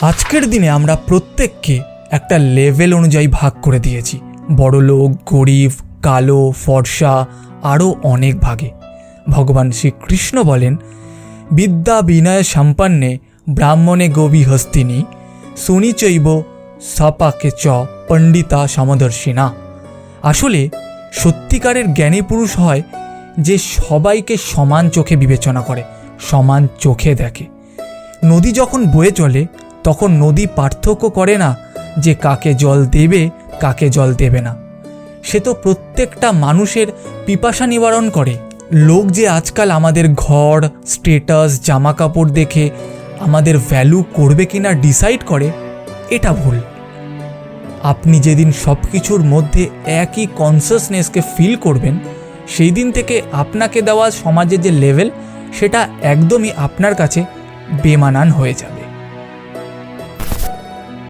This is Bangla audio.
আজকের দিনে আমরা প্রত্যেককে একটা লেভেল অনুযায়ী ভাগ করে দিয়েছি। বড়লোক, গরিব, কালো, ফর্সা, আরও অনেক ভাগে। ভগবান শ্রীকৃষ্ণ বলেন, বিদ্যা বিনয় সম্পন্নে ব্রাহ্মণে গোবি হস্তিনী সুনিচৈব সাপাকে চ পণ্ডিতা সমদর্শিনা। আসলে সত্যিকারের জ্ঞানী পুরুষ হয় যে সবাইকে সমান চোখে বিবেচনা করে, সমান চোখে দেখে। নদী যখন বয়ে চলে তখন নদী পার্থক্য করে না যে কাকে জল দেবে কাকে জল দেবে না। সে তো প্রত্যেকটা মানুষের পিপাসা নিবারণ করে। লোক যে আজকাল আমাদের ঘর, স্টেটাস, জামা কাপড় দেখে আমাদের ভ্যালু করবে কিনা ডিসাইড করে, এটা ভুল। আপনি যেদিন সব কিছুর মধ্যে একই কনসিয়াসনেসকে ফিল করবেন, সেই দিন থেকে আপনাকে দেওয়া সমাজের যে লেভেল, সেটা একদমই আপনার কাছে বেমানান হয়ে যাবে।